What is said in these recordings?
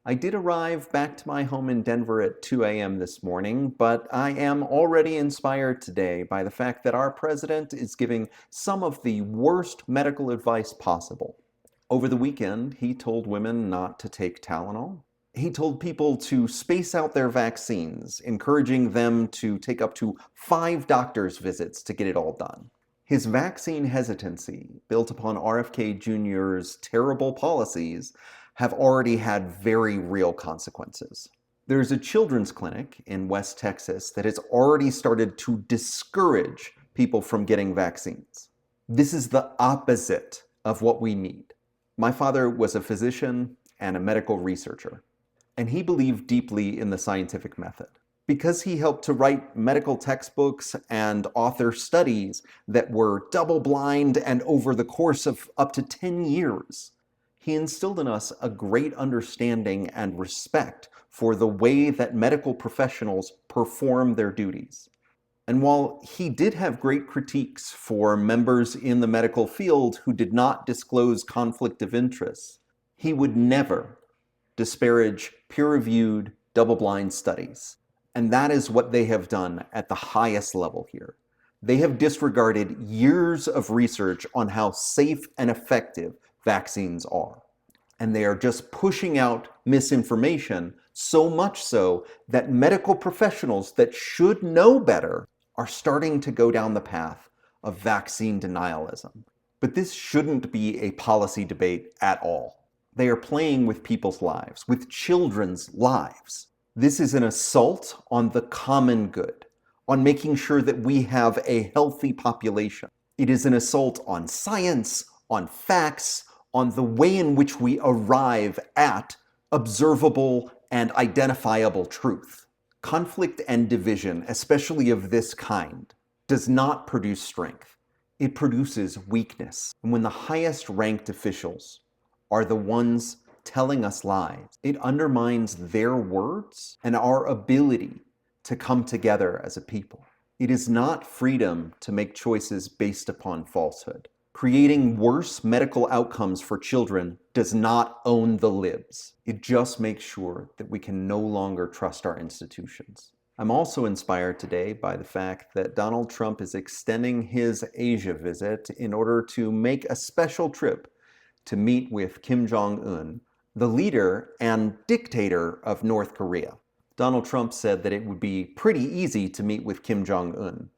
I did arrive back to my home in Denver at 2 a.m. this morning, but I am already inspired today by the fact that our president is giving some of the worst medical advice possible. Over the weekend, he told women not to take Tylenol. He told people to space out their vaccines, encouraging them to take up to 5 doctor's visits to get it all done. His vaccine hesitancy, built upon RFK Jr.'s terrible policies, have already had very real consequences. There's a children's clinic in West Texas that has already started to discourage people from getting vaccines. This is the opposite of what we need. My father was a physician and a medical researcher, and he believed deeply in the scientific method. Because he helped to write medical textbooks and author studies that were double-blind and over the course of up to 10 years, he instilled in us a great understanding and respect for the way that medical professionals perform their duties. And while he did have great critiques for members in the medical field who did not disclose conflict of interest, he would never disparage peer-reviewed, double-blind studies. And that is what they have done at the highest level here. They have disregarded years of research on how safe and effective vaccines are. And they are just pushing out misinformation, so much so that medical professionals that should know better are starting to go down the path of vaccine denialism. But this shouldn't be a policy debate at all. They are playing with people's lives, with children's lives. This is an assault on the common good, on making sure that we have a healthy population. It is an assault on science, on facts, on the way in which we arrive at observable and identifiable truth. Conflict and division, especially of this kind, does not produce strength. It produces weakness. And when the highest ranked officials are the ones telling us lies, it undermines their words and our ability to come together as a people. It is not freedom to make choices based upon falsehood. Creating worse medical outcomes for children does not own the libs. It just makes sure that we can no longer trust our institutions. I'm also inspired today by the fact that Donald Trump is extending his Asia visit in order to make a special trip to meet with Kim Jong-un, the leader and dictator of North Korea. Donald Trump said that it would be pretty easy to meet with Kim Jong-un,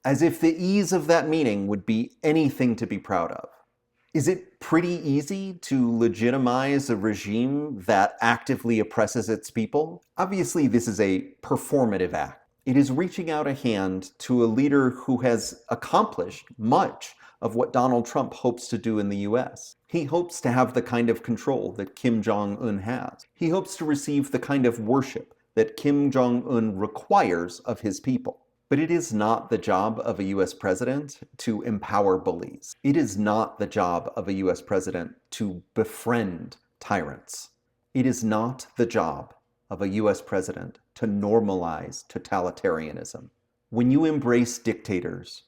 as if the ease of that meeting would be anything to be proud of. Is it pretty easy to legitimize a regime that actively oppresses its people? Obviously, this is a performative act. It is reaching out a hand to a leader who has accomplished much of what Donald Trump hopes to do in the US. He hopes to have the kind of control that Kim Jong-un has. He hopes to receive the kind of worship that Kim Jong-un requires of his people. But it is not the job of a US president to empower bullies. It is not the job of a US president to befriend tyrants. It is not the job of a US president to normalize totalitarianism. When you embrace dictators,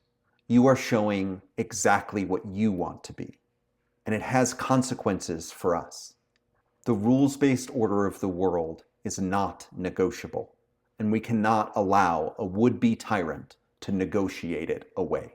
you are showing exactly what you want to be. And it has consequences for us. The rules-based order of the world is not negotiable, and we cannot allow a would-be tyrant to negotiate it away.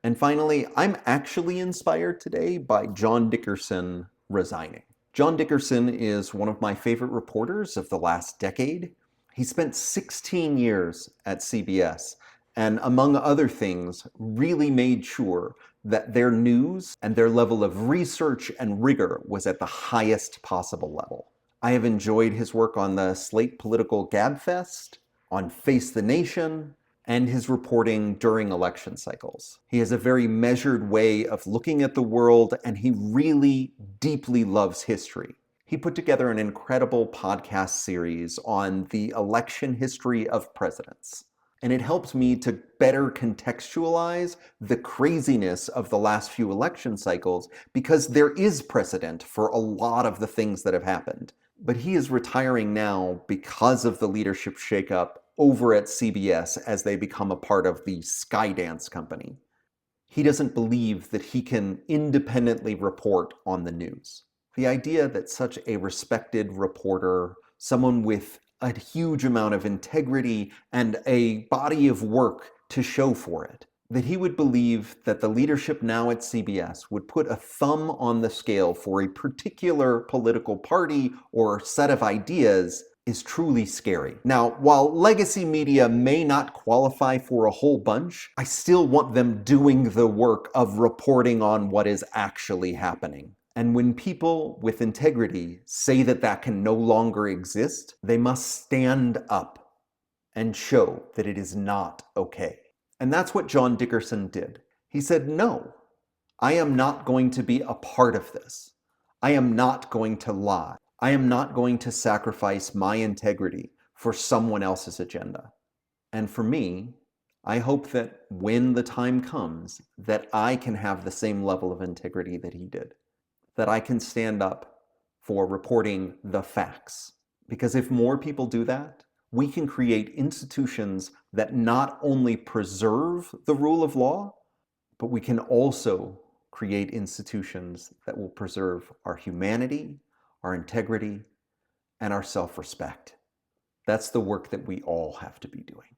And finally, I'm actually inspired today by John Dickerson resigning. John Dickerson is one of my favorite reporters of the last decade. He spent 16 years at CBS, and among other things, really made sure that their news and their level of research and rigor was at the highest possible level. I have enjoyed his work on the Slate Political Gabfest, on Face the Nation, and his reporting during election cycles. He has a very measured way of looking at the world, and he really deeply loves history. He put together an incredible podcast series on the election history of presidents. And it helped me to better contextualize the craziness of the last few election cycles, because there is precedent for a lot of the things that have happened. But he is retiring now because of the leadership shakeup over at CBS as they become a part of the Skydance company. He doesn't believe that he can independently report on the news. The idea that such a respected reporter, someone with a huge amount of integrity and a body of work to show for it, that he would believe that the leadership now at CBS would put a thumb on the scale for a particular political party or set of ideas is truly scary. Now, while legacy media may not qualify for a whole bunch, I still want them doing the work of reporting on what is actually happening. And when people with integrity say that that can no longer exist, they must stand up and show that it is not okay. And that's what John Dickerson did. He said, no, I am not going to be a part of this. I am not going to lie. I am not going to sacrifice my integrity for someone else's agenda. And for me, I hope that when the time comes, that I can have the same level of integrity that he did. That I can stand up for reporting the facts. Because if more people do that, we can create institutions that not only preserve the rule of law, but we can also create institutions that will preserve our humanity, our integrity, and our self-respect. That's the work that we all have to be doing.